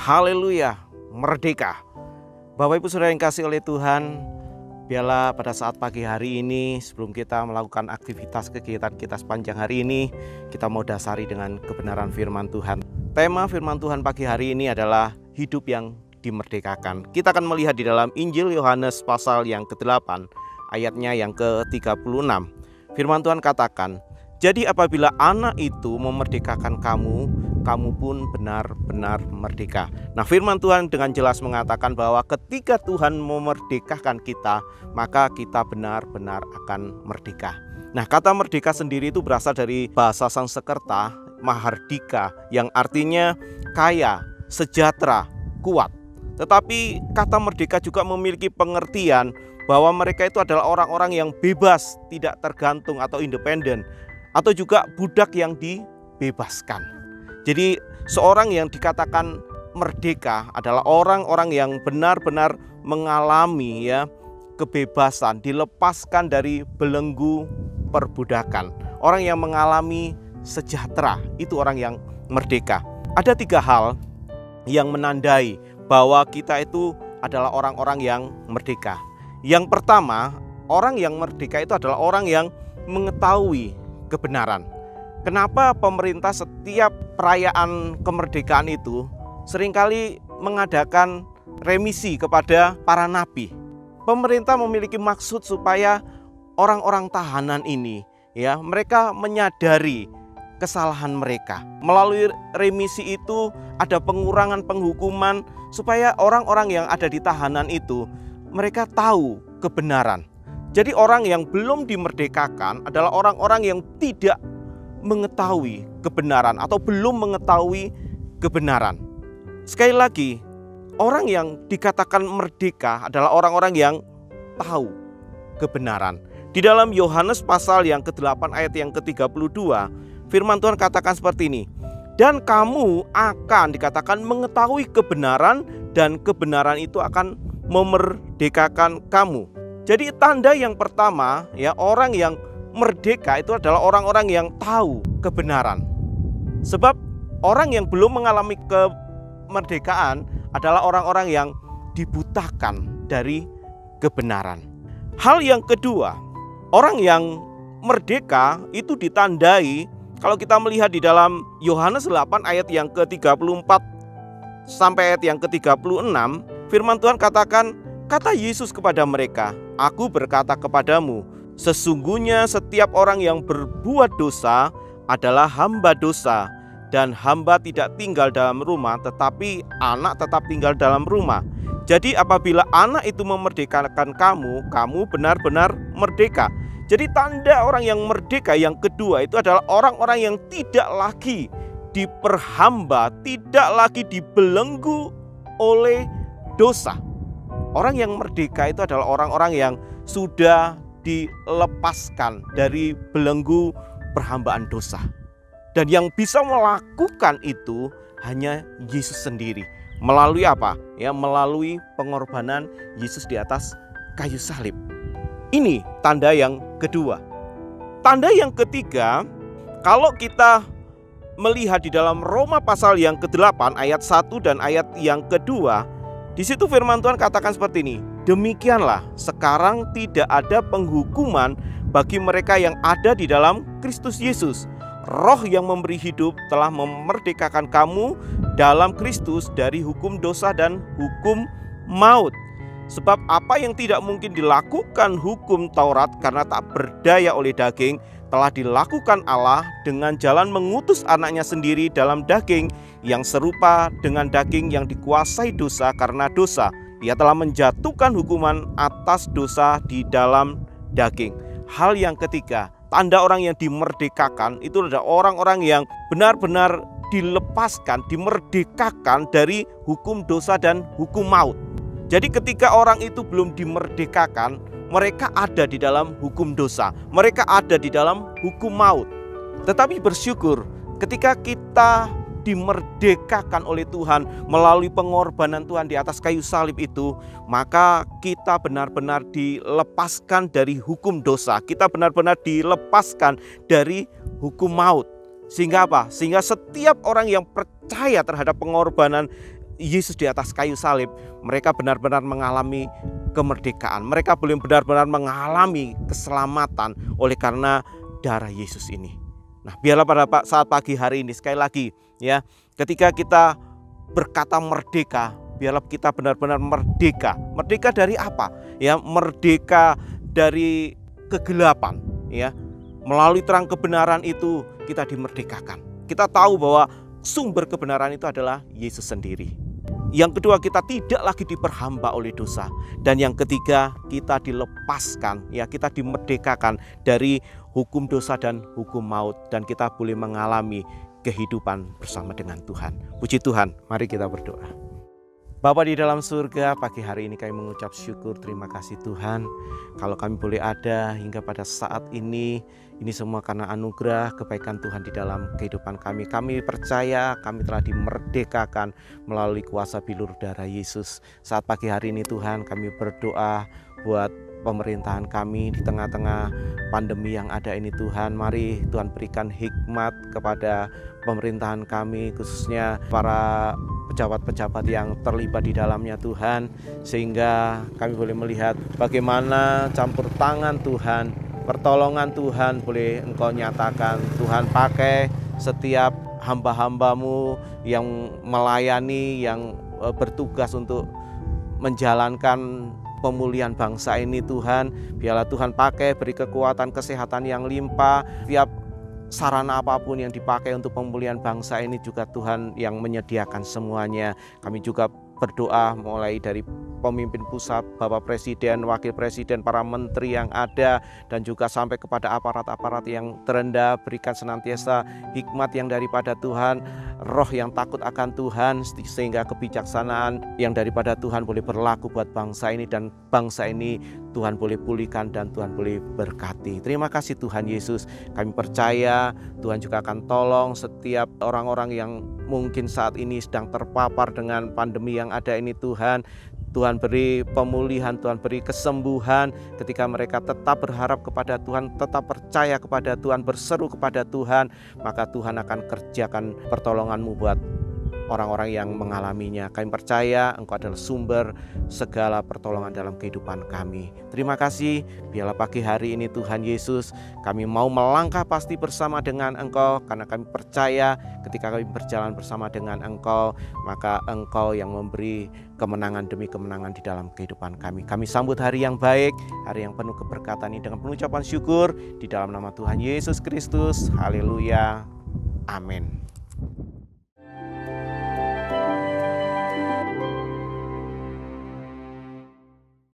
Haleluya, merdeka. Bapak Ibu Saudara yang kasih oleh Tuhan, biarlah pada saat pagi hari ini sebelum kita melakukan aktivitas kegiatan kita sepanjang hari ini, kita mau dasari dengan kebenaran firman Tuhan. Tema firman Tuhan pagi hari ini adalah hidup yang dimerdekakan. Kita akan melihat di dalam Injil Yohanes pasal yang ke-8, ayatnya yang ke-36. Firman Tuhan katakan, "Jadi apabila anak itu memerdekakan kamu, kamu pun benar-benar merdeka." Nah, firman Tuhan dengan jelas mengatakan bahwa ketika Tuhan memerdekakan kita, maka kita benar-benar akan merdeka. Nah, kata merdeka sendiri itu berasal dari bahasa Sanskerta, mahardika, yang artinya kaya, sejahtera, kuat. Tetapi kata merdeka juga memiliki pengertian bahwa mereka itu adalah orang-orang yang bebas, tidak tergantung atau independen, atau juga budak yang dibebaskan. Jadi seorang yang dikatakan merdeka adalah orang-orang yang benar-benar mengalami kebebasan, dilepaskan dari belenggu perbudakan. Orang yang mengalami sejahtera, itu orang yang merdeka. Ada 3 hal yang menandai bahwa kita itu adalah orang-orang yang merdeka. Yang pertama, orang yang merdeka itu adalah orang yang mengetahui kebenaran. Kenapa pemerintah setiap perayaan kemerdekaan itu seringkali mengadakan remisi kepada para napi? Pemerintah memiliki maksud supaya orang-orang tahanan ini mereka menyadari kesalahan mereka. Melalui remisi itu ada pengurangan penghukuman supaya orang-orang yang ada di tahanan itu mereka tahu kebenaran. Jadi orang yang belum dimerdekakan adalah orang-orang yang tidak mengetahui kebenaran atau belum mengetahui kebenaran. Sekali lagi, orang yang dikatakan merdeka adalah orang-orang yang tahu kebenaran. Di dalam Yohanes pasal yang ke-8 ayat yang ke-32, firman Tuhan katakan seperti ini. Dan kamu akan dikatakan mengetahui kebenaran, dan kebenaran itu akan memerdekakan kamu. Jadi tanda yang pertama orang yang merdeka itu adalah orang-orang yang tahu kebenaran. Sebab orang yang belum mengalami kemerdekaan adalah orang-orang yang dibutakan dari kebenaran. Hal yang kedua, orang yang merdeka itu ditandai, kalau kita melihat di dalam Yohanes 8 ayat yang ke-34 sampai ayat yang ke-36, firman Tuhan katakan, kata Yesus kepada mereka, "Aku berkata kepadamu, sesungguhnya setiap orang yang berbuat dosa adalah hamba dosa, dan hamba tidak tinggal dalam rumah, tetapi anak tetap tinggal dalam rumah. Jadi apabila anak itu memerdekakan kamu, kamu benar-benar merdeka." Jadi tanda orang yang merdeka yang kedua itu adalah orang-orang yang tidak lagi diperhamba, tidak lagi dibelenggu oleh dosa. Orang yang merdeka itu adalah orang-orang yang sudah dilepaskan dari belenggu perhambaan dosa. Dan yang bisa melakukan itu hanya Yesus sendiri. Melalui apa? Melalui pengorbanan Yesus di atas kayu salib. Ini tanda yang kedua. Tanda yang ketiga, kalau kita melihat di dalam Roma pasal yang ke-8 ayat 1 dan ayat yang kedua, di situ firman Tuhan katakan seperti ini. Demikianlah sekarang tidak ada penghukuman bagi mereka yang ada di dalam Kristus Yesus. Roh yang memberi hidup telah memerdekakan kamu dalam Kristus dari hukum dosa dan hukum maut. Sebab apa yang tidak mungkin dilakukan hukum Taurat karena tak berdaya oleh daging, telah dilakukan Allah dengan jalan mengutus anaknya sendiri dalam daging yang serupa dengan daging yang dikuasai dosa karena dosa. Ia telah menjatuhkan hukuman atas dosa di dalam daging. Hal yang ketiga, tanda orang yang dimerdekakan itu adalah orang-orang yang benar-benar dilepaskan, dimerdekakan dari hukum dosa dan hukum maut. Jadi ketika orang itu belum dimerdekakan, mereka ada di dalam hukum dosa, mereka ada di dalam hukum maut. Tetapi bersyukur ketika kita dimerdekakan oleh Tuhan melalui pengorbanan Tuhan di atas kayu salib itu, maka kita benar-benar dilepaskan dari hukum dosa, kita benar-benar dilepaskan dari hukum maut. Sehingga apa? Sehingga setiap orang yang percaya terhadap pengorbanan Yesus di atas kayu salib, mereka benar-benar mengalami kemerdekaan. Mereka belum benar-benar mengalami keselamatan oleh karena darah Yesus ini. Nah, biarlah pada saat pagi hari ini sekali lagi ya, ketika kita berkata merdeka, biarlah kita benar-benar merdeka. Merdeka dari apa? Ya, merdeka dari kegelapan ya. Melalui terang kebenaran itu kita dimerdekakan. Kita tahu bahwa sumber kebenaran itu adalah Yesus sendiri. Yang kedua, kita tidak lagi diperhamba oleh dosa. Dan yang ketiga, kita dilepaskan, ya, kita dimerdekakan dari hukum dosa dan hukum maut. Dan kita boleh mengalami kehidupan bersama dengan Tuhan. Puji Tuhan, mari kita berdoa. Bapa di dalam surga, pagi hari ini kami mengucap syukur, terima kasih Tuhan. Kalau kami boleh ada hingga pada saat ini semua karena anugerah kebaikan Tuhan di dalam kehidupan kami. Kami percaya kami telah dimerdekakan melalui kuasa bilur darah Yesus. Saat pagi hari ini Tuhan, kami berdoa buat pemerintahan kami di tengah-tengah pandemi yang ada ini Tuhan. Mari Tuhan berikan hikmat kepada pemerintahan kami, khususnya para pejabat-pejabat yang terlibat di dalamnya Tuhan, sehingga kami boleh melihat bagaimana campur tangan Tuhan, pertolongan Tuhan boleh Engkau nyatakan. Tuhan, pakai setiap hamba-hambamu yang melayani, yang bertugas untuk menjalankan pemulihan bangsa ini Tuhan. Biarlah Tuhan pakai, beri kekuatan, kesehatan yang limpah. Tiap sarana apapun yang dipakai untuk pemulihan bangsa ini juga Tuhan yang menyediakan semuanya. Kami juga berdoa mulai dari pemimpin pusat, Bapak Presiden, Wakil Presiden, para menteri yang ada, dan juga sampai kepada aparat-aparat yang terendah. Berikan senantiasa hikmat yang daripada Tuhan, roh yang takut akan Tuhan, sehingga kebijaksanaan yang daripada Tuhan boleh berlaku buat bangsa ini, dan bangsa ini Tuhan boleh pulihkan dan Tuhan boleh berkati. Terima kasih Tuhan Yesus. Kami percaya Tuhan juga akan tolong setiap orang-orang yang mungkin saat ini sedang terpapar dengan pandemi yang ada ini Tuhan. Tuhan beri pemulihan, Tuhan beri kesembuhan ketika mereka tetap berharap kepada Tuhan, tetap percaya kepada Tuhan, berseru kepada Tuhan, maka Tuhan akan kerjakan pertolongan-Mu buat orang-orang yang mengalaminya. Kami percaya Engkau adalah sumber segala pertolongan dalam kehidupan kami. Terima kasih, biarlah pagi hari ini Tuhan Yesus, kami mau melangkah pasti bersama dengan Engkau, karena kami percaya ketika kami berjalan bersama dengan Engkau, maka Engkau yang memberi kemenangan demi kemenangan di dalam kehidupan kami. Kami sambut hari yang baik, hari yang penuh keberkatan ini dengan pengucapan syukur di dalam nama Tuhan Yesus Kristus. Haleluya. Amin.